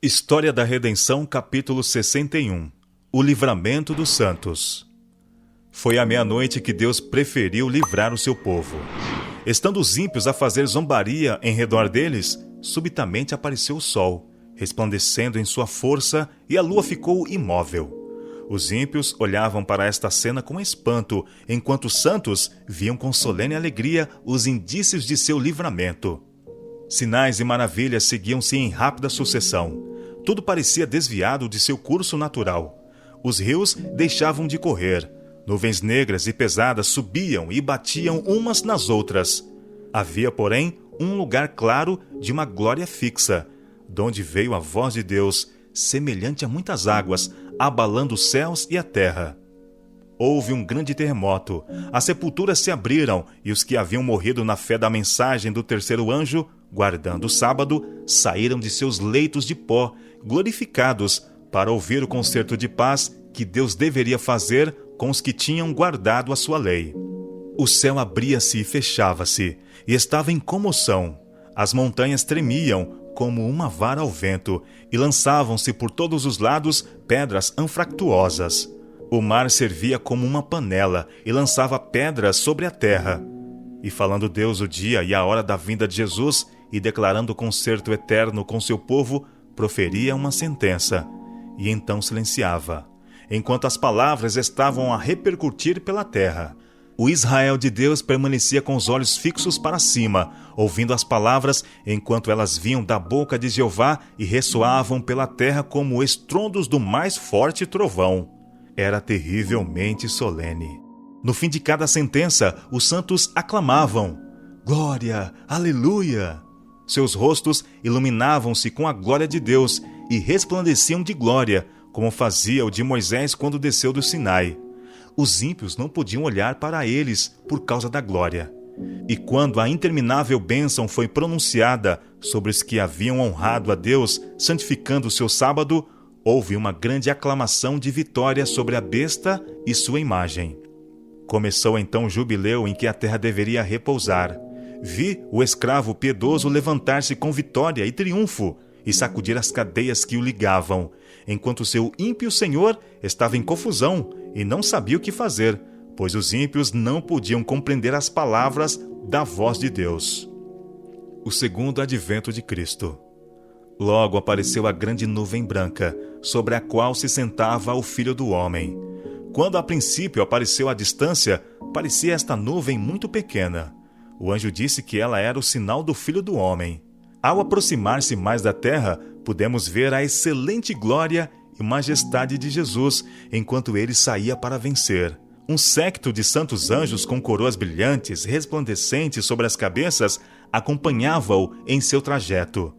História da Redenção, capítulo 61. O livramento dos santos. Foi à meia-noite que Deus preferiu livrar o seu povo. Estando os ímpios a fazer zombaria em redor deles, subitamente apareceu o sol, resplandecendo em sua força, e a lua ficou imóvel. Os ímpios olhavam para esta cena com espanto, enquanto os santos viam com solene alegria os indícios de seu livramento. Sinais e maravilhas seguiam-se em rápida sucessão. Tudo parecia desviado de seu curso natural. Os rios deixavam de correr. Nuvens negras e pesadas subiam e batiam umas nas outras. Havia, porém, um lugar claro de uma glória fixa, donde veio a voz de Deus, semelhante a muitas águas, abalando os céus e a terra. Houve um grande terremoto. As sepulturas se abriram, e os que haviam morrido na fé da mensagem do terceiro anjo, guardando o sábado, saíram de seus leitos de pó, glorificados, para ouvir o concerto de paz que Deus deveria fazer com os que tinham guardado a sua lei. O céu abria-se e fechava-se, e estava em comoção. As montanhas tremiam como uma vara ao vento, e lançavam-se por todos os lados pedras anfractuosas. O mar servia como uma panela, e lançava pedras sobre a terra. E falando Deus o dia e a hora da vinda de Jesus, e declarando o concerto eterno com seu povo, proferia uma sentença, e então silenciava, enquanto as palavras estavam a repercutir pela terra. O Israel de Deus permanecia com os olhos fixos para cima, ouvindo as palavras, enquanto elas vinham da boca de Jeová e ressoavam pela terra como estrondos do mais forte trovão. Era terrivelmente solene. No fim de cada sentença, os santos aclamavam: Glória! Aleluia! Seus rostos iluminavam-se com a glória de Deus e resplandeciam de glória, como fazia o de Moisés quando desceu do Sinai. Os ímpios não podiam olhar para eles por causa da glória. E quando a interminável bênção foi pronunciada sobre os que haviam honrado a Deus, santificando o seu sábado, houve uma grande aclamação de vitória sobre a besta e sua imagem. Começou então o jubileu em que a terra deveria repousar. Vi o escravo piedoso levantar-se com vitória e triunfo e sacudir as cadeias que o ligavam, enquanto seu ímpio senhor estava em confusão e não sabia o que fazer, pois os ímpios não podiam compreender as palavras da voz de Deus. O segundo advento de Cristo. Logo apareceu a grande nuvem branca, sobre a qual se sentava o Filho do Homem. Quando a princípio apareceu à distância, parecia esta nuvem muito pequena. O anjo disse que ela era o sinal do Filho do Homem. Ao aproximar-se mais da terra, pudemos ver a excelente glória e majestade de Jesus, enquanto ele saía para vencer. Um séquito de santos anjos com coroas brilhantes, resplandecentes sobre as cabeças, acompanhava-o em seu trajeto.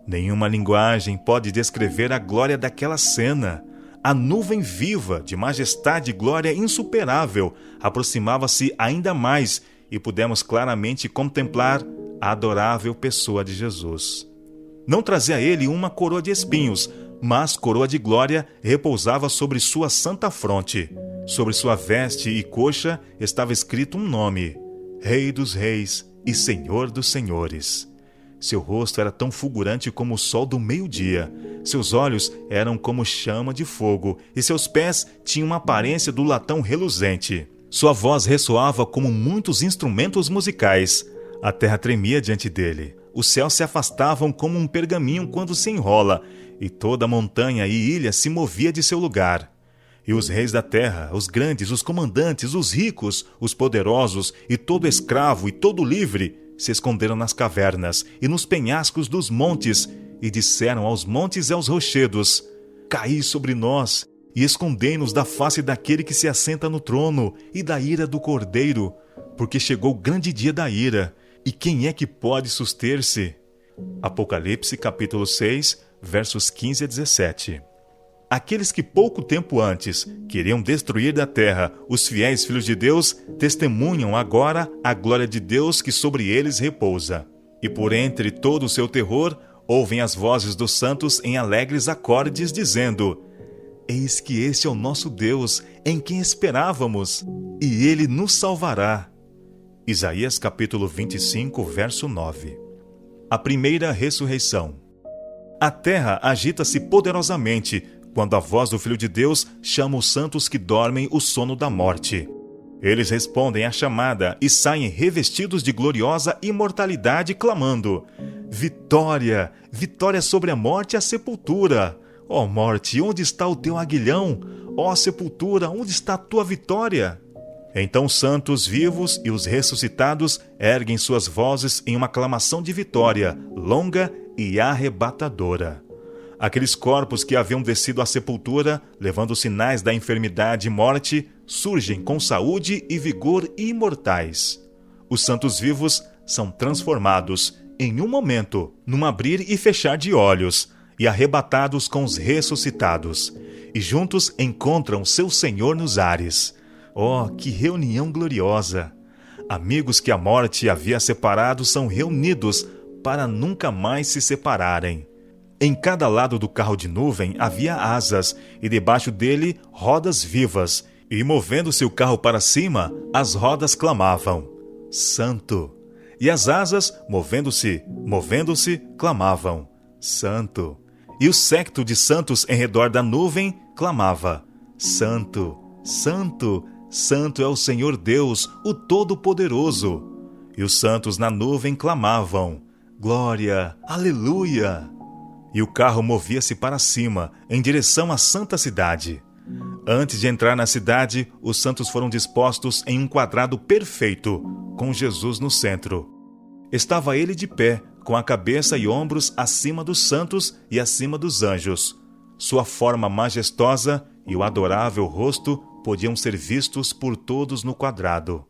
Nenhuma linguagem pode descrever a glória daquela cena. A nuvem viva, de majestade e glória insuperável, aproximava-se ainda mais, e pudemos claramente contemplar a adorável pessoa de Jesus. Não trazia ele uma coroa de espinhos, mas coroa de glória repousava sobre sua santa fronte. Sobre sua veste e coxa estava escrito um nome: Rei dos Reis e Senhor dos Senhores. Seu rosto era tão fulgurante como o sol do meio-dia. Seus olhos eram como chama de fogo, e seus pés tinham uma aparência do latão reluzente. Sua voz ressoava como muitos instrumentos musicais. A terra tremia diante dele. Os céus se afastavam como um pergaminho quando se enrola, e toda montanha e ilha se movia de seu lugar. E os reis da terra, os grandes, os comandantes, os ricos, os poderosos, e todo escravo e todo livre, se esconderam nas cavernas e nos penhascos dos montes, e disseram aos montes e aos rochedos: Caí sobre nós, e escondei-nos da face daquele que se assenta no trono e da ira do Cordeiro, porque chegou o grande dia da ira, e quem é que pode suster-se? Apocalipse capítulo 6, versos 15 a 17. Aqueles que pouco tempo antes queriam destruir da terra os fiéis filhos de Deus, testemunham agora a glória de Deus que sobre eles repousa. E por entre todo o seu terror, ouvem as vozes dos santos em alegres acordes, dizendo: Eis que este é o nosso Deus, em quem esperávamos, e ele nos salvará. Isaías capítulo 25, verso 9. A primeira ressurreição. A terra agita-se poderosamente quando a voz do Filho de Deus chama os santos que dormem o sono da morte. Eles respondem à chamada e saem revestidos de gloriosa imortalidade, clamando: Vitória! Vitória sobre a morte e a sepultura! Ó morte, onde está o teu aguilhão? Ó sepultura, onde está a tua vitória? Então os santos vivos e os ressuscitados erguem suas vozes em uma aclamação de vitória, longa e arrebatadora. Aqueles corpos que haviam descido à sepultura, levando sinais da enfermidade e morte, surgem com saúde e vigor imortais. Os santos vivos são transformados, em um momento, num abrir e fechar de olhos, e arrebatados com os ressuscitados, e juntos encontram seu Senhor nos ares. Oh, que reunião gloriosa! Amigos que a morte havia separado são reunidos para nunca mais se separarem. Em cada lado do carro de nuvem havia asas, e debaixo dele rodas vivas, e movendo-se o carro para cima, as rodas clamavam: Santo! E as asas, movendo-se, clamavam: Santo! E o séquito de santos em redor da nuvem clamava: Santo! Santo! Santo é o Senhor Deus, o Todo-Poderoso. E os santos na nuvem clamavam: Glória! Aleluia! E o carro movia-se para cima, em direção à santa cidade. Antes de entrar na cidade, os santos foram dispostos em um quadrado perfeito, com Jesus no centro. Estava ele de pé, com a cabeça e ombros acima dos santos e acima dos anjos. Sua forma majestosa e o adorável rosto podiam ser vistos por todos no quadrado.